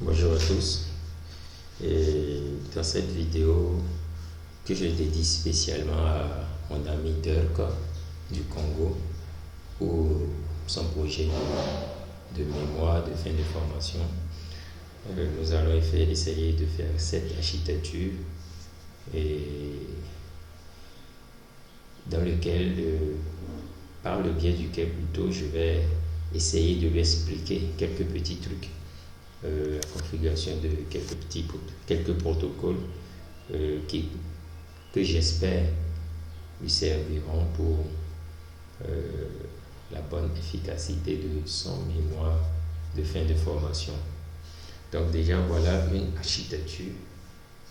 Bonjour à tous. Et dans cette vidéo que je dédie spécialement à mon ami Dirk du Congo pour son projet de mémoire de fin de formation, nous allons essayer de faire cette architecture et dans lequel, par le biais duquel plutôt je vais essayer de lui expliquer quelques petits trucs. La configuration de quelques protocoles que j'espère lui serviront pour la bonne efficacité de son mémoire de fin de formation. Donc déjà voilà une architecture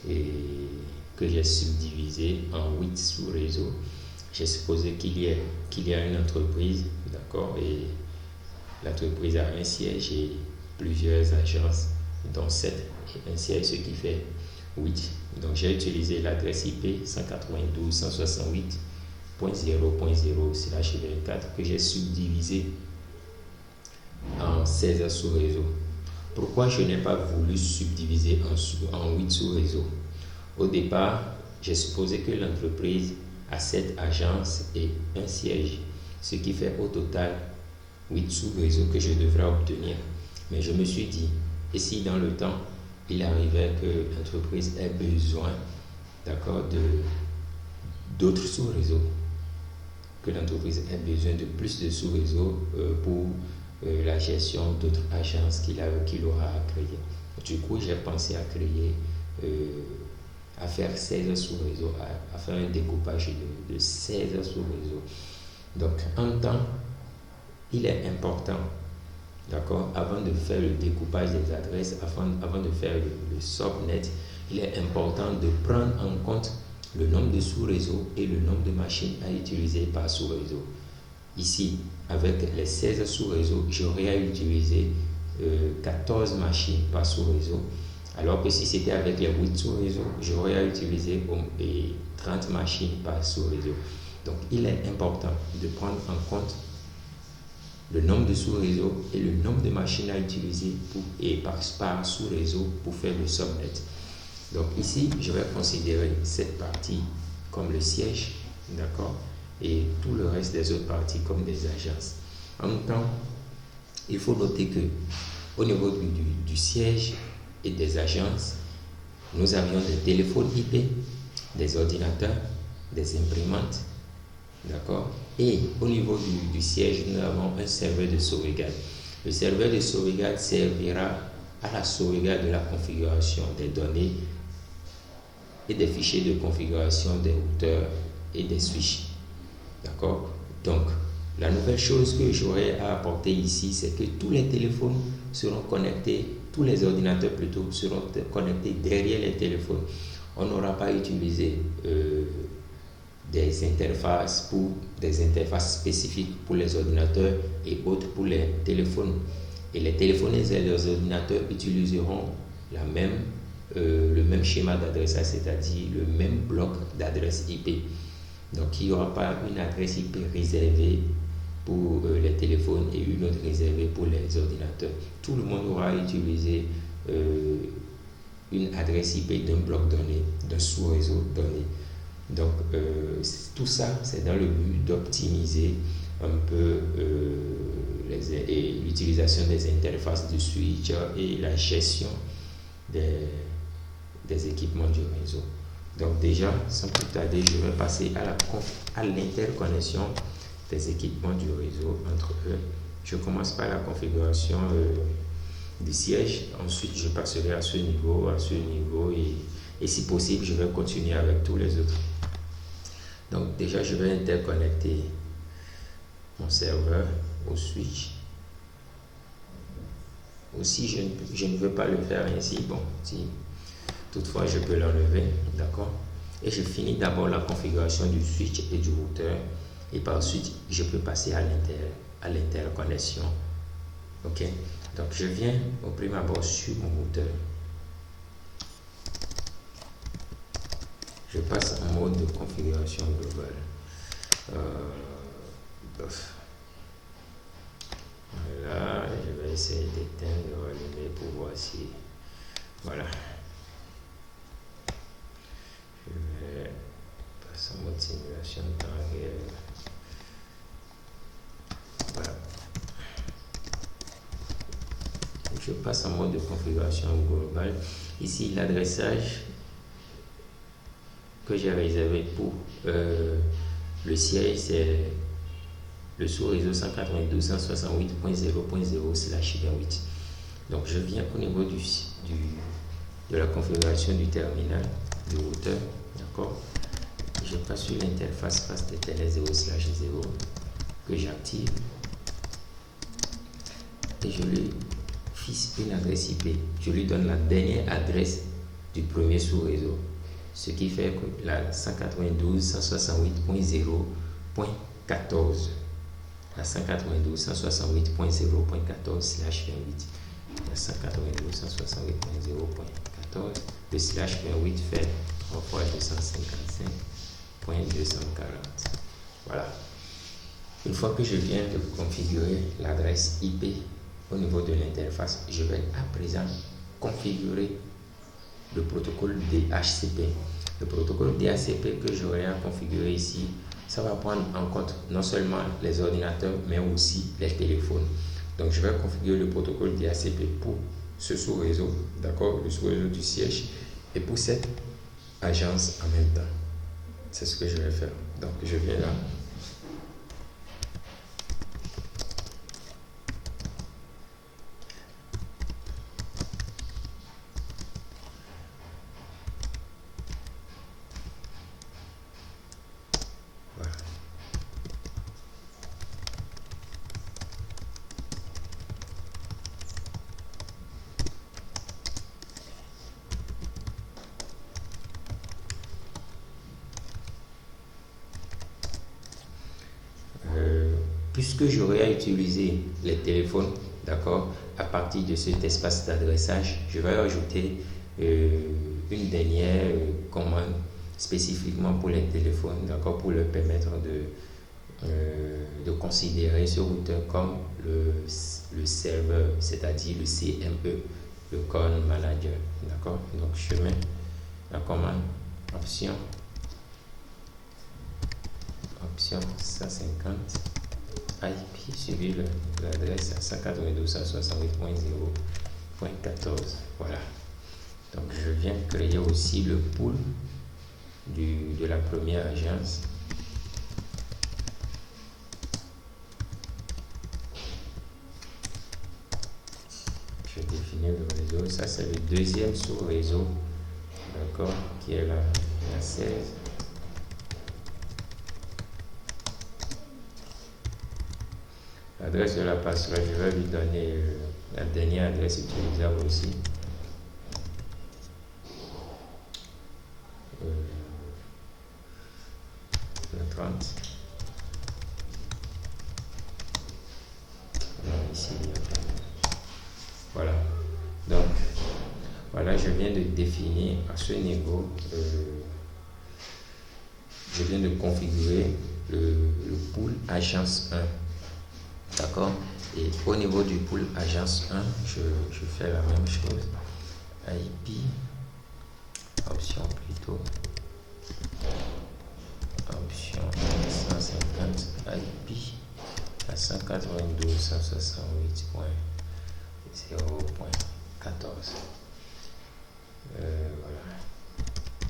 que j'ai subdivisée en 8 sous-réseaux. J'ai supposé qu'il y a une entreprise, d'accord, et l'entreprise a un siège et plusieurs agences, dont 7 et un siège, ce qui fait 8. Donc j'ai utilisé l'adresse IP 192.168.0.0/24 que j'ai subdivisé en 16 sous-réseaux. Pourquoi je n'ai pas voulu subdiviser en 8 sous-réseaux? Au départ, j'ai supposé que l'entreprise a 7 agences et un siège, ce qui fait au total 8 sous-réseaux que je devrais obtenir. Mais je me suis dit, et si dans le temps, il arrivait que l'entreprise ait besoin, d'accord, d'autres sous-réseaux, que l'entreprise ait besoin de plus de sous-réseaux pour la gestion d'autres agences qu'il aura à créer. Du coup, j'ai pensé à créer, à faire 16 sous-réseaux, à faire un découpage de 16 sous-réseaux. Donc, en temps, il est important, d'accord, avant de faire le découpage des adresses, avant de faire le subnet, il est important de prendre en compte le nombre de sous-réseaux et le nombre de machines à utiliser par sous-réseau. Ici, avec les 16 sous-réseaux, j'aurais à utiliser 14 machines par sous-réseau, alors que si c'était avec les 8 sous-réseaux, j'aurais à utiliser 30 machines par sous-réseau. Donc, il est important de prendre en compte le nombre de sous-réseaux et le nombre de machines à utiliser par sous-réseau pour faire le subnet. Donc ici, je vais considérer cette partie comme le siège, d'accord, et tout le reste des autres parties comme des agences. En même temps, il faut noter que au niveau du siège et des agences, nous avions des téléphones IP, des ordinateurs, des imprimantes, d'accord. Et au niveau du siège, nous avons un serveur de sauvegarde. Le serveur de sauvegarde servira à la sauvegarde de la configuration des données et des fichiers de configuration des routeurs et des switches. D'accord. Donc, la nouvelle chose que j'aurai à apporter ici, c'est que tous les téléphones seront connectés, tous les ordinateurs plutôt, seront connectés derrière les téléphones. On n'aura pas utilisé des interfaces spécifiques pour les ordinateurs et autres pour les téléphones. Et les téléphones et les ordinateurs utiliseront le même schéma d'adressage, c'est-à-dire le même bloc d'adresse IP. Donc il n'y aura pas une adresse IP réservée pour les téléphones et une autre réservée pour les ordinateurs. Tout le monde aura utilisé une adresse IP d'un bloc donné, d'un sous-réseau donné. Donc tout ça, c'est dans le but d'optimiser un peu l'utilisation des interfaces de switch et la gestion des équipements du réseau. Donc déjà, sans plus tarder, je vais passer à l'interconnexion des équipements du réseau entre eux. Je commence par la configuration du siège. Ensuite, je passerai à ce niveau, et si possible, je vais continuer avec tous les autres. Donc déjà, je vais interconnecter mon serveur au switch. Aussi, je ne veux pas le faire ainsi. Bon, si toutefois je peux l'enlever, d'accord. Et je finis d'abord la configuration du switch et du routeur. Et par suite, je peux passer à l'interconnexion. Ok. Donc je viens au prime abord sur mon routeur. Je passe en mode de configuration globale. Voilà, je vais essayer d'éteindre, de rallumer pour voir si Voilà. Je vais passer en mode simulation de temps réel. Voilà. Je passe en mode de configuration globale. Ici, l'adressage que j'ai réservé pour le siège, c'est le sous-réseau 192.168.0.0/28. Donc, je viens au niveau de la configuration du terminal, du routeur, d'accord. Je passe sur l'interface Fast Ethernet 0/0 que j'active et je lui fixe une adresse IP. Je lui donne la dernière adresse du premier sous-réseau, ce qui fait que la 192.168.0.14, la 192.168.0.14/28, la 192.168.0.14, le /28 fait 3 fois 255.240. Voilà. Une fois que je viens de configurer l'adresse IP au niveau de l'interface, je vais à présent configurer le protocole DHCP. Le protocole DHCP que j'aurai à configurer ici, ça va prendre en compte non seulement les ordinateurs, mais aussi les téléphones. Donc, je vais configurer le protocole DHCP pour ce sous-réseau, d'accord, le sous-réseau du siège, et pour cette agence en même temps. C'est ce que je vais faire. Donc, je viens là. Puisque j'aurai à utiliser les téléphones, d'accord, à partir de cet espace d'adressage, je vais ajouter une dernière commande spécifiquement pour les téléphones, d'accord, pour leur permettre de considérer ce routeur comme le serveur, c'est-à-dire le CME, le Call Manager, d'accord. Donc je mets la commande option 150 IP suivi l'adresse à 192.168.0.14. Voilà. Donc je viens créer aussi le pool de la première agence. Je définis le réseau. Ça c'est le deuxième sous-réseau, d'accord, qui est la 16. L'adresse de la passerelle, je vais lui donner la dernière adresse utilisable aussi. La 30. Non, ici, voilà. Donc, voilà, je viens de définir à ce niveau, je viens de configurer le pool agence 1. D'accord. Et au niveau du pool agence 1, je fais la même chose. IP, option plutôt, option 150 IP à 192.168.0.14. Voilà.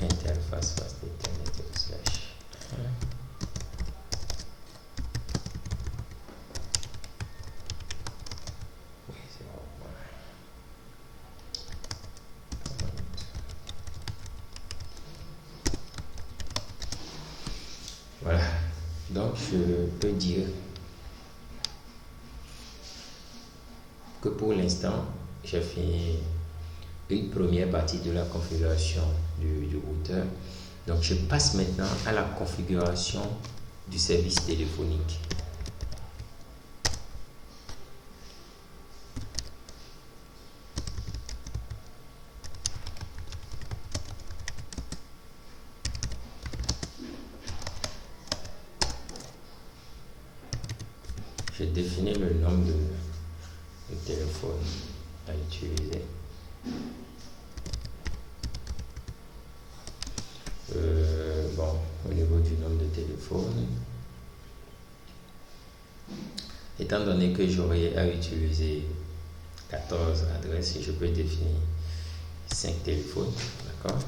Interface Fast Ethernet /1. Voilà, donc je peux dire que pour l'instant, j'ai fait une première partie de la configuration du routeur. Donc je passe maintenant à la configuration du service téléphonique. Je définis le nombre de téléphones à utiliser. étant donné que j'aurai à utiliser 14 adresses, je peux définir 5 téléphones, d'accord?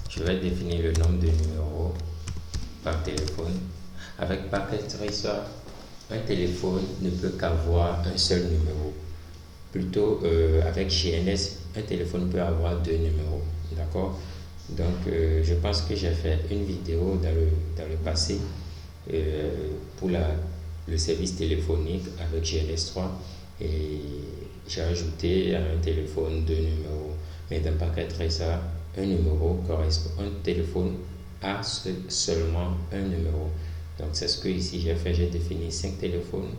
Je vais définir le nombre de numéros par téléphone. Avec Packet Tracer, un téléphone ne peut qu'avoir un seul numéro. Plutôt, avec GNS, un téléphone peut avoir 2 numéros, d'accord? Donc, je pense que j'ai fait une vidéo dans le passé pour le service téléphonique avec GNS3 et j'ai ajouté à un téléphone 2 numéros. Mais dans Packet Tracer, un numéro correspond, un téléphone a seulement un numéro. Donc, c'est ce que ici j'ai fait. J'ai défini 5 téléphones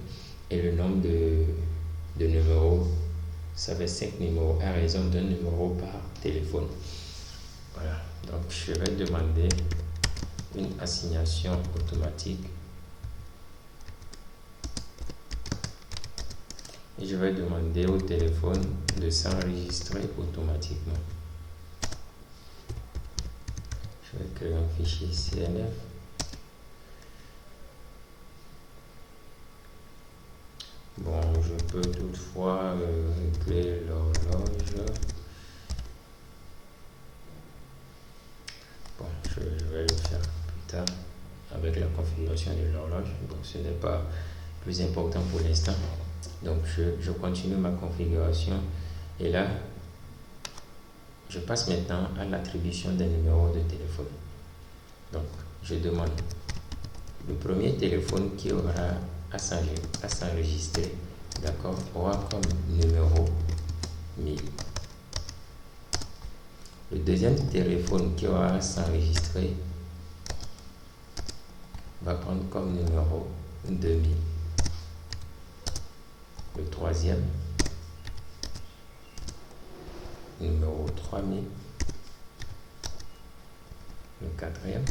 et le nombre de numéros, ça fait 5 numéros à raison d'un numéro par téléphone. Voilà. Donc, je vais demander une assignation automatique. Et je vais demander au téléphone de s'enregistrer automatiquement. Je vais créer un fichier CNF. Bon, je peux toutefois régler l'horloge. Bon, je vais le faire plus tard avec la configuration de l'horloge. Bon, ce n'est pas plus important pour l'instant. Donc, je continue ma configuration. Et là, je passe maintenant à l'attribution des numéros de téléphone. Donc, je demande le premier téléphone qui aura à s'enregistrer, d'accord, aura comme numéro 1000. Le deuxième téléphone qui aura à s'enregistrer va prendre comme numéro 2000. Le troisième, numéro 3000. Le quatrième,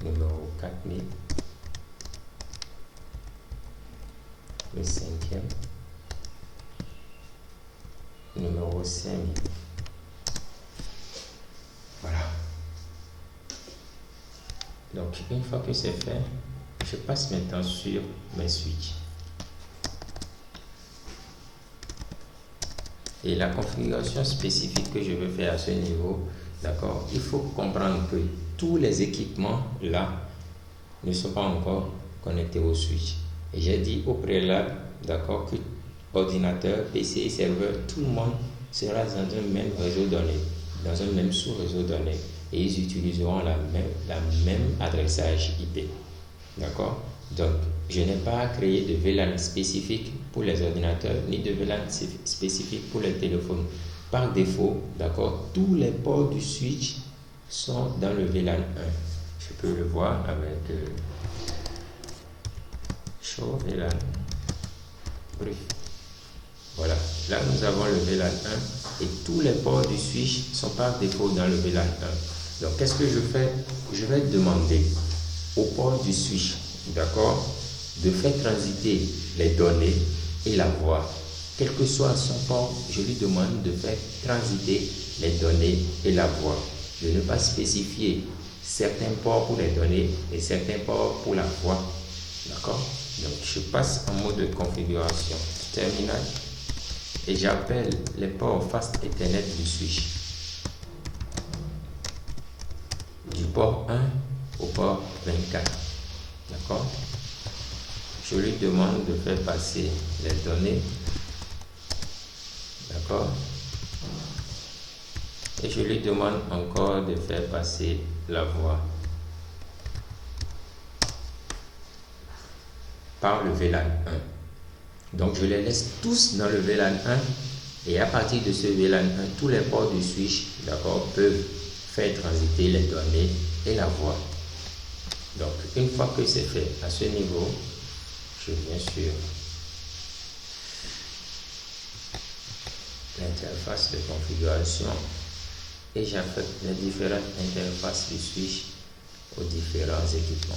numéro 4000. Le cinquième, numéro 5000. Voilà. Donc, une fois que c'est fait, je passe maintenant sur mes switches. Et la configuration spécifique que je veux faire à ce niveau, d'accord, il faut comprendre que tous les équipements là ne sont pas encore connectés au switch. Et j'ai dit au préalable, d'accord, que ordinateur, PC et serveur, tout le monde sera dans un même réseau donné, dans un même sous-réseau donné. Et ils utiliseront la même adressage IP. D'accord? Donc, je n'ai pas créé de VLAN spécifique pour les ordinateurs, ni de VLAN spécifique pour les téléphones. Par défaut, d'accord, tous les ports du switch sont dans le VLAN 1. Je peux le voir avec Show VLAN. Bref. Voilà. Là, nous avons le VLAN 1 et tous les ports du switch sont par défaut dans le VLAN 1. Donc, qu'est-ce que je fais? Je vais demander au port du switch, d'accord, de faire transiter les données et la voix. Quel que soit son port, je lui demande de faire transiter les données et la voix. De ne pas spécifier certains ports pour les données et certains ports pour la voix. D'accord? Donc, je passe en mode de configuration terminal et j'appelle les ports Fast Ethernet du switch. Du port 1 au port 24. D'accord? Je lui demande de faire passer les données. D'accord? Et je lui demande encore de faire passer la voix par le VLAN 1. Donc je les laisse tous dans le VLAN 1 et à partir de ce VLAN 1, tous les ports du switch, d'accord, peuvent faire transiter les données et la voix. Donc une fois que c'est fait à ce niveau, je viens sur l'interface de configuration et j'affecte les différentes interfaces du switch aux différents équipements.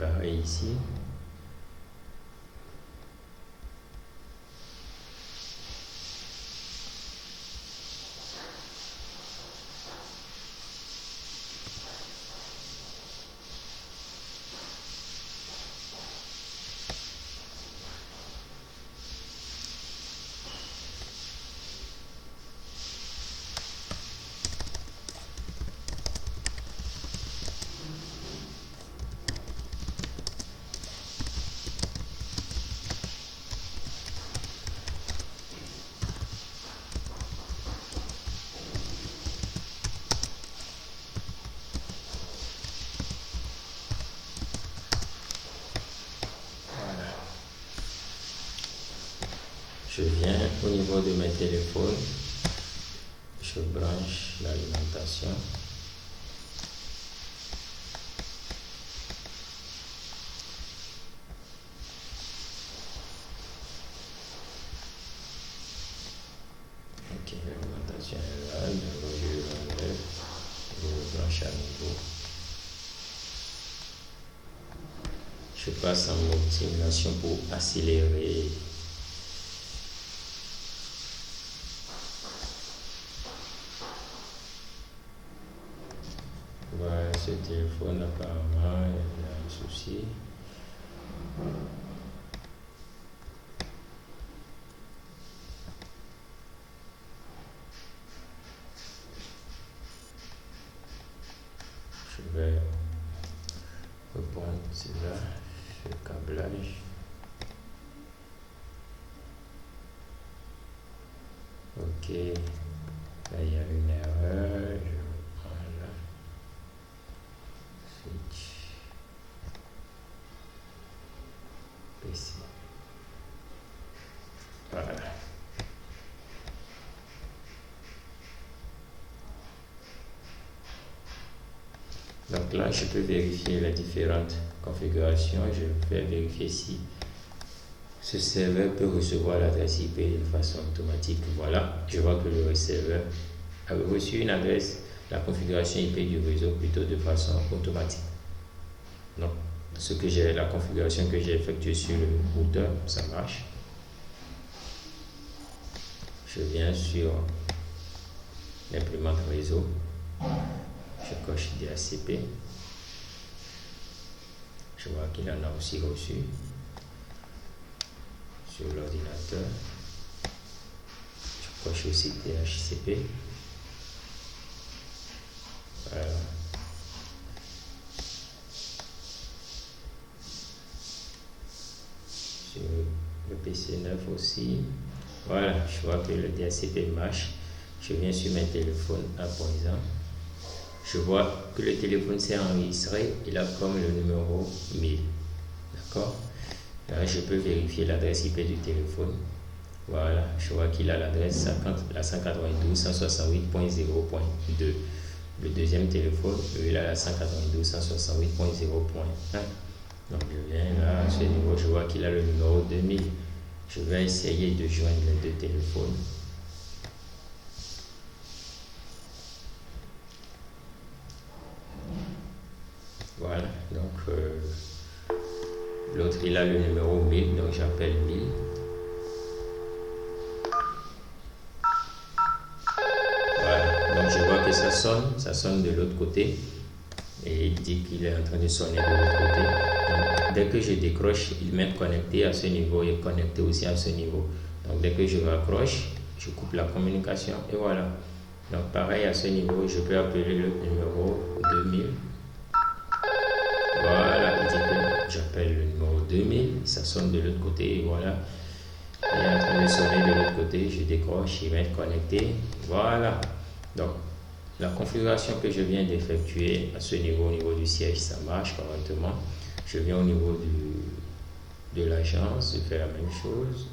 pareil ici. Je viens au niveau de mes téléphones, je branche l'alimentation. Ok, l'alimentation est là, donc je l'enlève, je le branche à nouveau. Je passe en mode simulation pour accélérer. Voilà, ce téléphone apparemment il y a un souci. Je vais reprendre cela, le câblage. Ok, là il y a une erreur. Je reprends là. Switch. PC. Voilà. Donc là, je peux vérifier les différentes configurations. Je vais vérifier si ce serveur peut recevoir l'adresse IP de façon automatique. Voilà, je vois que le receveur a reçu une adresse, la configuration IP du réseau plutôt de façon automatique. Donc, la configuration que j'ai effectuée sur le routeur, ça marche. Je viens sur l'imprimante réseau. Je coche DHCP. Je vois qu'il en a aussi reçu sur l'ordinateur. Je coche aussi DHCP. Voilà. Sur le PC9 aussi. Voilà, je vois que le DHCP marche. Je viens sur mes téléphones à présent. Je vois que le téléphone s'est enregistré, il a comme le numéro 1000. D'accord? Là, je peux vérifier l'adresse IP du téléphone. Voilà, je vois qu'il a l'adresse 192.168.0.2. Le deuxième téléphone, il a la 192.168.0.1. Donc, je viens là, à ce niveau, je vois qu'il a le numéro 2000. Je vais essayer de joindre les deux téléphones. Voilà, donc l'autre il a le numéro 1000, donc j'appelle 1000. Voilà, donc je vois que ça sonne de l'autre côté et il dit qu'il est en train de sonner de l'autre côté. Donc, dès que je décroche, il m'est connecté à ce niveau et connecté aussi à ce niveau. Donc dès que je raccroche, je coupe la communication et voilà. Donc pareil à ce niveau, je peux appeler le numéro 2000. Voilà, il dit que j'appelle le numéro 2000, ça sonne de l'autre côté, et voilà. Il est en train de sonner de l'autre côté, je décroche, il va être connecté. Voilà. Donc, la configuration que je viens d'effectuer à ce niveau, au niveau du siège, ça marche correctement. Je viens au niveau de l'agence, je fais la même chose.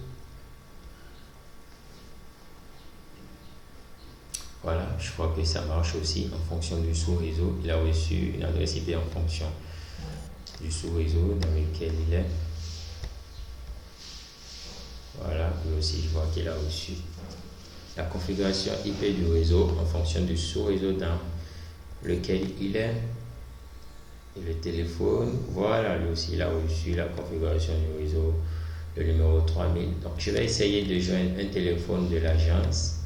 Voilà, je crois que ça marche aussi en fonction du sous-réseau. Il a reçu une adresse IP en fonction du sous-réseau dans lequel il est. Voilà, lui aussi je vois qu'il a reçu la configuration IP du réseau en fonction du sous-réseau dans lequel il est. Et le téléphone, voilà, lui aussi, il a reçu la configuration du réseau, le numéro 3000. Donc, je vais essayer de joindre un téléphone de l'agence.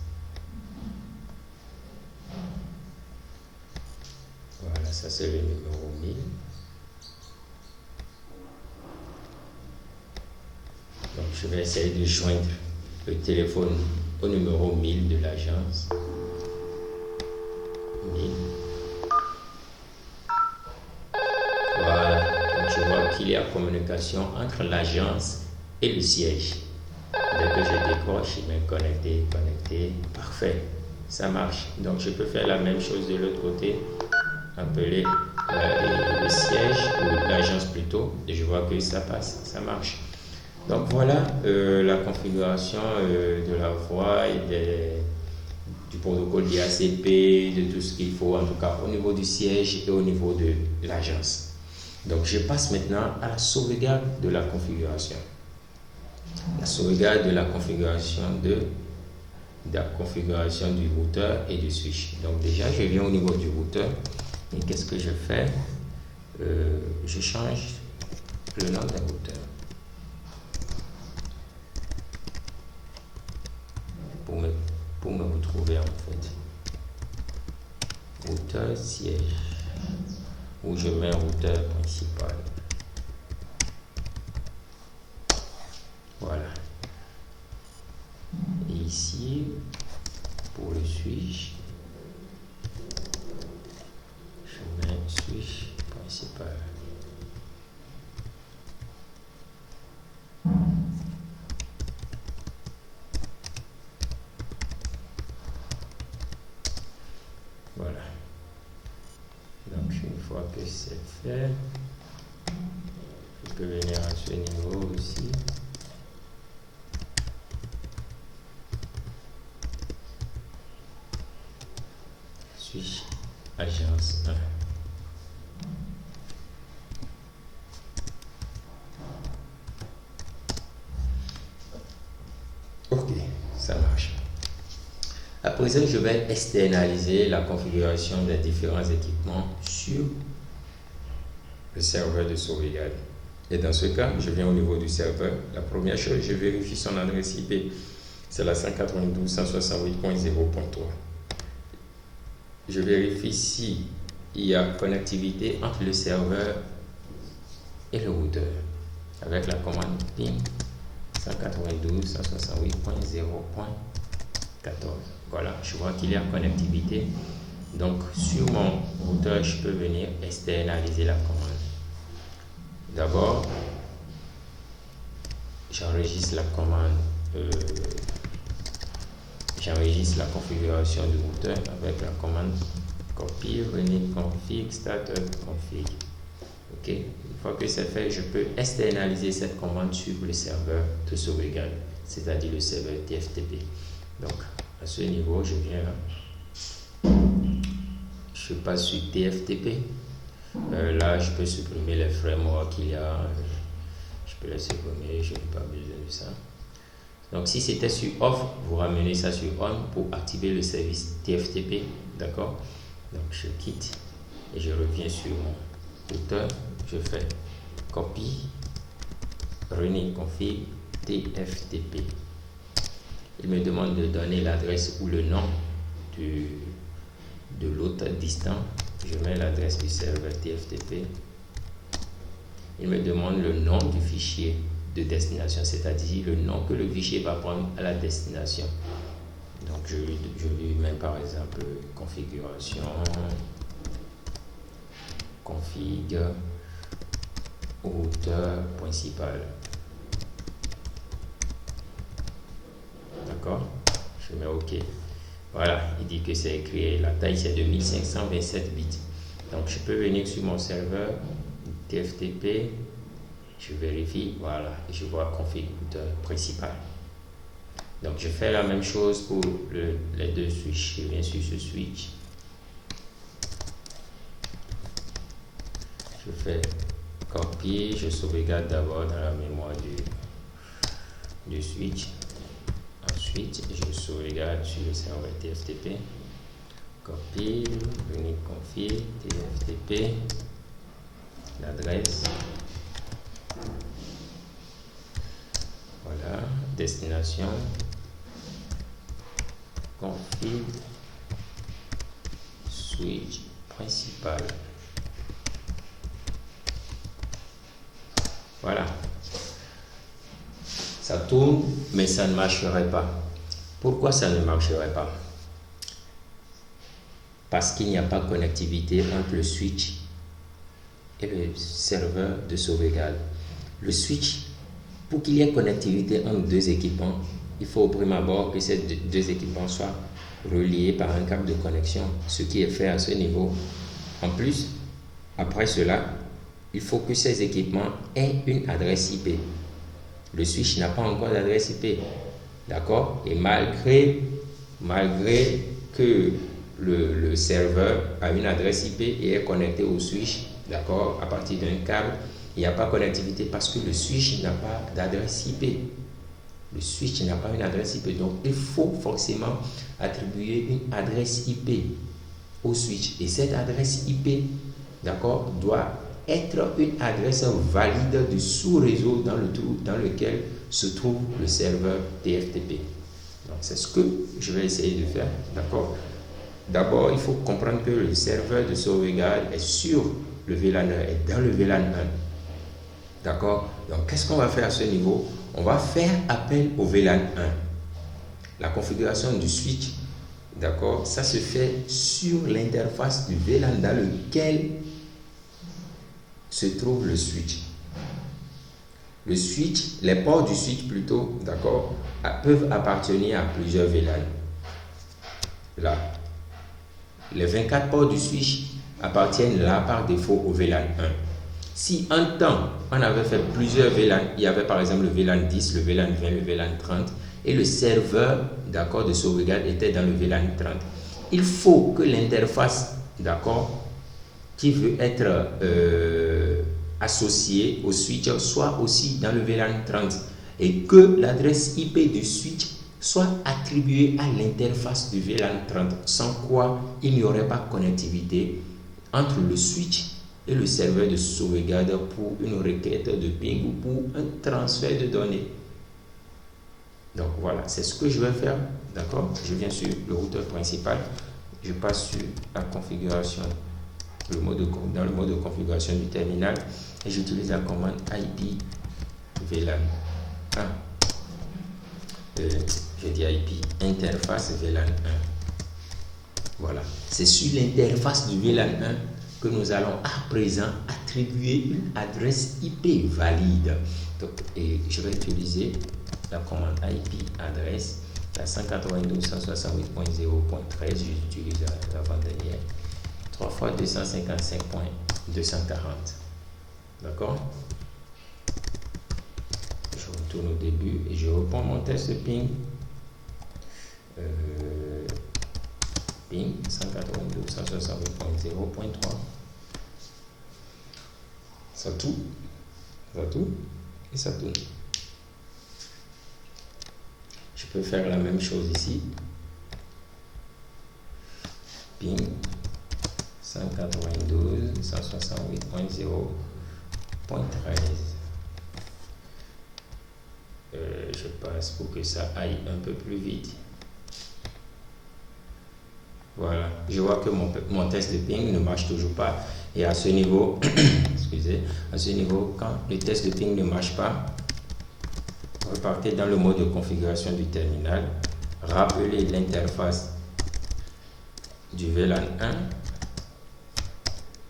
Voilà, ça c'est le numéro 1000. Donc, je vais essayer de joindre le téléphone au numéro 1000 de l'agence. 1000. Voilà, donc je vois qu'il y a communication entre l'agence et le siège. Dès que je décroche, il m'est connecté, parfait, ça marche. Donc je peux faire la même chose de l'autre côté, appeler le siège ou l'agence plutôt, et je vois que ça passe, ça marche. Donc voilà la configuration de la voix et du protocole DHCP, de tout ce qu'il faut, en tout cas au niveau du siège et au niveau de l'agence. Donc je passe maintenant à la sauvegarde de la configuration. La sauvegarde de la configuration du routeur et du switch. Donc déjà je viens au niveau du routeur et qu'est-ce que je fais? Je change le nom d'un routeur pour me retrouver en fait. Routeur siège, où je mets un routeur principal. Voilà. Et ici, pour le switch, je mets switch principal. Voilà. Donc une fois que c'est fait, je peux venir à ce niveau aussi. Switch agence 1. Ok, ça marche. À présent, je vais externaliser la configuration des différents équipements sur le serveur de sauvegarde. Et dans ce cas, je viens au niveau du serveur. La première chose, je vérifie son adresse IP. C'est la 192.168.0.3. Je vérifie si il y a connectivité entre le serveur et le routeur avec la commande ping 192.168.0.14. Voilà, je vois qu'il y a connectivité. Donc sur mon routeur, je peux venir externaliser la commande. D'abord, j'enregistre la commande, j'enregistre la configuration du routeur avec la commande copy running config startup config. Ok, une fois que c'est fait, je peux externaliser cette commande sur le serveur de sauvegarde, c'est-à-dire le serveur TFTP. Donc à ce niveau, je viens là, je passe sur TFTP. Là, je peux supprimer les frameworks qu'il y a. Je peux les supprimer, je n'ai pas besoin de ça. Donc, si c'était sur off, vous ramenez ça sur on pour activer le service TFTP. D'accord? Donc, je quitte et je reviens sur mon routeur. Je fais copy, running config, TFTP. Il me demande de donner l'adresse ou le nom de l'autre distant. Je mets l'adresse du serveur TFTP. Il me demande le nom du fichier de destination, c'est-à-dire le nom que le fichier va prendre à la destination. Donc je lui mets par exemple configuration, config, routeur principal. D'accord? Je mets OK. Voilà, il dit que c'est écrit, la taille c'est 2527 bits. Donc je peux venir sur mon serveur TFTP, je vérifie, voilà, et je vois config routeur principal. Donc je fais la même chose pour les deux switches. Je viens sur ce switch. Je fais copier, je sauvegarde d'abord dans la mémoire du switch. Ensuite, je sauvegarde sur le serveur TFTP. Copie, unique config, TFTP. l'adresse. Voilà, destination, config, switch principal. Voilà. Ça tourne, mais ça ne marcherait pas. Pourquoi ça ne marcherait pas? Parce qu'il n'y a pas de connectivité entre le switch et le serveur de sauvegarde. Le switch, pour qu'il y ait connectivité entre deux équipements, il faut au prime abord que ces deux équipements soient reliés par un câble de connexion, ce qui est fait à ce niveau. En plus, après cela, il faut que ces équipements aient une adresse IP. Le switch n'a pas encore d'adresse IP, d'accord? Et malgré que le serveur a une adresse IP et est connecté au switch, d'accord, à partir d'un câble, il n'y a pas de connectivité parce que le switch n'a pas d'adresse IP. Le switch n'a pas une adresse IP, donc il faut forcément attribuer une adresse IP au switch. Et cette adresse IP, d'accord, doit être une adresse valide du sous-réseau dans lequel se trouve le serveur TFTP. Donc c'est ce que je vais essayer de faire, d'accord. D'abord, il faut comprendre que le serveur de sauvegarde est sur le VLAN 1, est dans le VLAN 1. D'accord? Donc, qu'est-ce qu'on va faire à ce niveau? On va faire appel au VLAN 1. La configuration du switch, d'accord, ça se fait sur l'interface du VLAN dans lequel se trouve le switch. Le switch, les ports du switch plutôt, d'accord, peuvent appartenir à plusieurs VLAN. Là. Les 24 ports du switch appartiennent là par défaut au VLAN 1. Si un temps, on avait fait plusieurs VLAN, il y avait par exemple le VLAN 10, le VLAN 20, le VLAN 30, et le serveur, d'accord, de sauvegarde était dans le VLAN 30. Il faut que l'interface, d'accord, qui veut être associée au switch soit aussi dans le VLAN 30 et que l'adresse IP du switch soit attribuée à l'interface du VLAN 30, sans quoi il n'y aurait pas de connectivité entre le switch et le serveur de sauvegarde pour une requête de ping ou pour un transfert de données. Donc voilà, c'est ce que je vais faire, d'accord. Je viens sur le routeur principal, je passe sur la configuration, dans le mode de configuration du terminal, et j'utilise la commande IP VLAN 1. Je dis IP interface VLAN 1. Voilà, c'est sur l'interface du VLAN 1 que nous allons à présent attribuer une adresse IP valide. Donc, et je vais utiliser la commande IP adresse, la 192.168.0.13, j'utilise l'avant-dernière, 3 fois 255.240. D'accord? Je retourne au début et je reprends mon test de ping. Ping 192.168.0.3. Ça tourne et ça tourne. Je peux faire la même chose ici. Ping 192.168.0.13. Je passe pour que ça aille un peu plus vite. Voilà, je vois que mon test de ping ne marche toujours pas. Et à ce niveau, excusez, à ce niveau, quand le test de ping ne marche pas, repartez dans le mode de configuration du terminal, rappelez l'interface du VLAN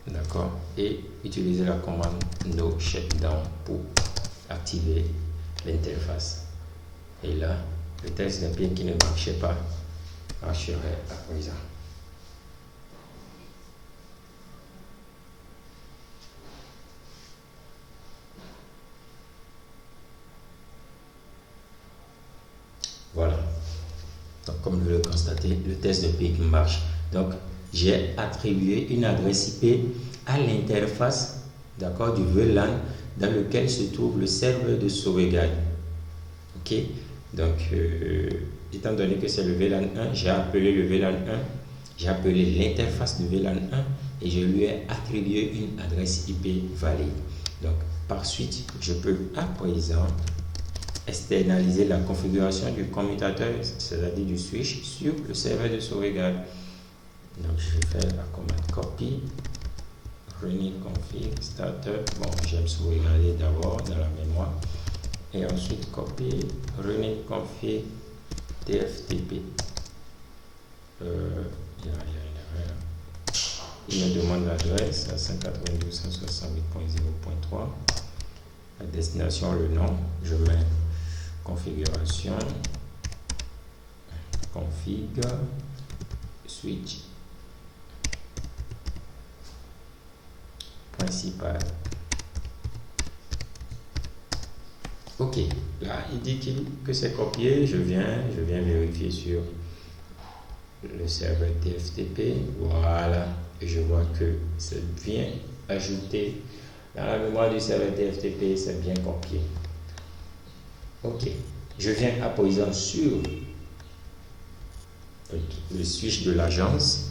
1, d'accord, et utilisez la commande no shutdown pour activer l'interface. Et là, le test de ping qui ne marchait pas marcherait à présent. Voilà. Donc, comme vous le constatez, le test de ping marche. Donc, j'ai attribué une adresse IP à l'interface, d'accord, du VLAN dans lequel se trouve le serveur de sauvegarde. Ok. Donc, étant donné que c'est le VLAN 1, j'ai appelé le VLAN 1, j'ai appelé l'interface du VLAN 1 et je lui ai attribué une adresse IP valide. Donc, par suite, je peux à présent externaliser la configuration du commutateur, c'est-à-dire du switch, sur le serveur de sauvegarde. Donc, je vais faire la commande copy, running config, startup. Bon, j'aime sauvegarder d'abord dans la mémoire. Et ensuite, copy, running config, tftp. Il y a une erreur. Il me demande l'adresse à 192.168.0.3. La destination, le nom, je mets configuration, config, switch, principal. Ok, là il dit que c'est copié. Je viens vérifier sur le serveur TFTP. Voilà, et je vois que c'est bien ajouté dans la mémoire du serveur TFTP, c'est bien copié. Ok, je viens à présent sur le switch de l'agence.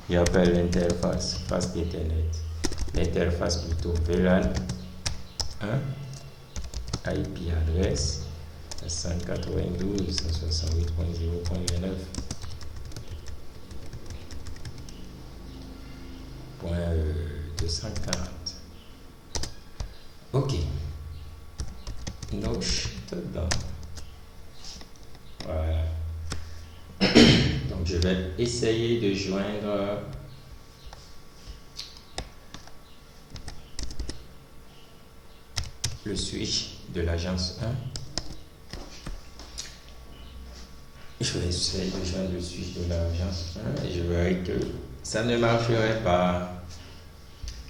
J'appelle l'interface face d'Ethernet. L'interface plutôt VLAN 1, IP adresse 192.168.0.240. Ok. No shutdown. Voilà. Donc je vais essayer de joindre le switch de l'agence 1. Je vais essayer de joindre le switch de l'agence 1 et je verrai que ça ne marcherait pas.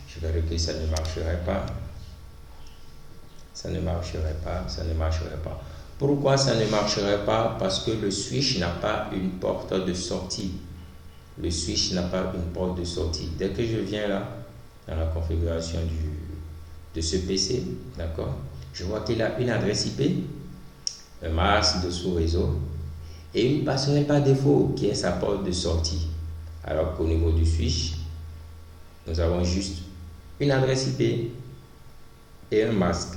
Je verrai que ça ne marcherait pas. Ça ne marcherait pas. Ça ne marcherait pas. Pourquoi ça ne marcherait pas? Parce que le switch n'a pas une porte de sortie. Le switch n'a pas une porte de sortie. Dès que je viens là, dans la configuration de ce PC, d'accord, je vois qu'il a une adresse IP, un masque de sous-réseau et une passerelle par défaut qui est sa porte de sortie. Alors qu'au niveau du switch, nous avons juste une adresse IP et un masque.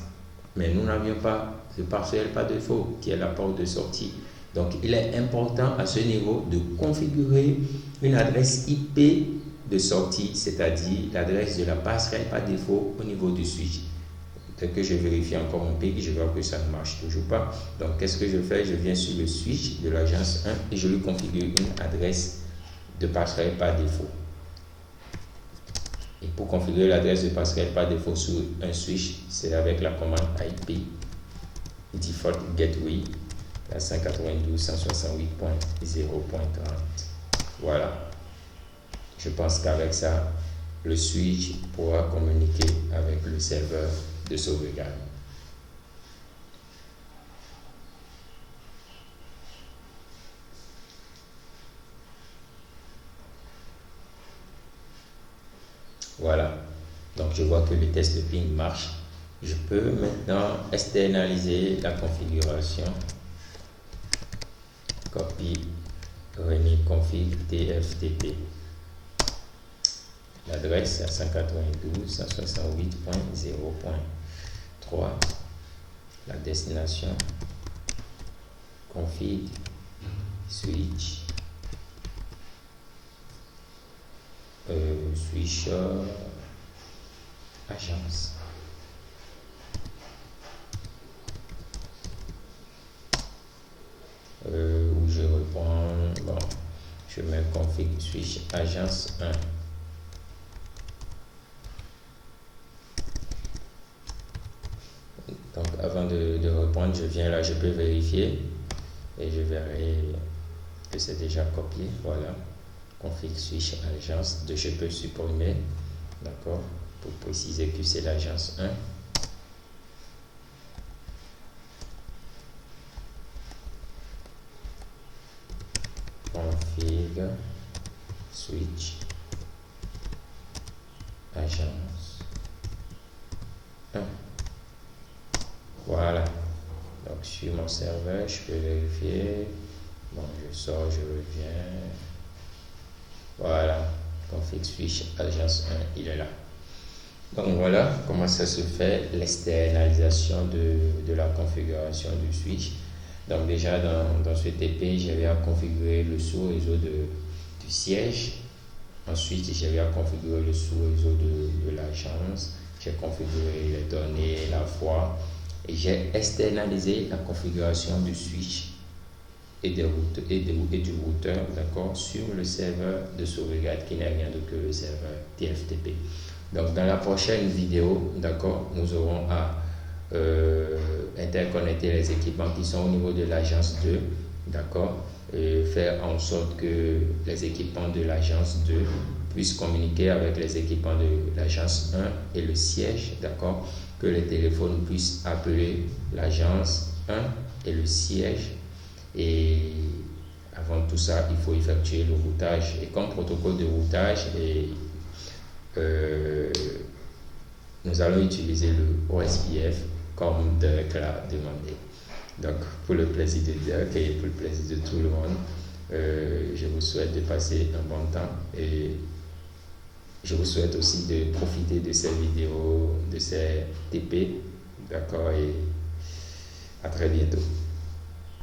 Mais nous n'avions pas de passerelle par défaut qui est la porte de sortie. Donc, il est important à ce niveau de configurer une adresse IP de sortie, c'est-à-dire l'adresse de la passerelle par défaut au niveau du switch. Dès que je vérifie encore mon PIC, je vois que ça ne marche toujours pas. Donc, qu'est-ce que je fais? Je viens sur le switch de l'agence 1 et je lui configure une adresse de passerelle par défaut. Et pour configurer l'adresse de passerelle par défaut sur un switch, c'est avec la commande IP default gateway à 192.168.0.30. Voilà. Je pense qu'avec ça, le switch pourra communiquer avec le serveur de sauvegarde. Voilà. Donc, je vois que le test de ping marche. Je peux maintenant externaliser la configuration. Copy, running config tftp. L'adresse est à 192.168.0.3. La destination, config, switch, switch agence. Où je reprends, bon, je mets config switch agence 1. Donc avant de reprendre, je viens là, je peux vérifier et je verrai que c'est déjà copié. Voilà, config switch agence 2, je peux supprimer, d'accord, pour préciser que c'est l'agence 1. Config switch agence 1. Voilà. Donc sur mon serveur, je peux vérifier. Bon, je sors, je reviens. Voilà, config switch agence 1, il est là. Donc voilà comment ça se fait, l'externalisation de la configuration du switch. Donc déjà dans ce TP, j'avais à configurer le sous-réseau du siège. Ensuite, j'avais à configurer le sous-réseau de l'agence. J'ai configuré les données, la voix. Et j'ai externalisé la configuration du switch et du routeur, d'accord, sur le serveur de sauvegarde qui n'est rien d'autre que le serveur TFTP. Donc dans la prochaine vidéo, d'accord, nous aurons à interconnecter les équipements qui sont au niveau de l'agence 2, d'accord, et faire en sorte que les équipements de l'agence 2 puissent communiquer avec les équipements de l'agence 1 et le siège, d'accord, que les téléphones puissent appeler l'agence 1 et le siège. Et avant tout ça, il faut effectuer le routage. Et comme protocole de routage, nous allons utiliser le OSPF comme Dirk l'a demandé. Donc, pour le plaisir de Dirk et pour le plaisir de tout le monde, je vous souhaite de passer un bon temps et je vous souhaite aussi de profiter de ces vidéos, de ces TP. D'accord, et à très bientôt.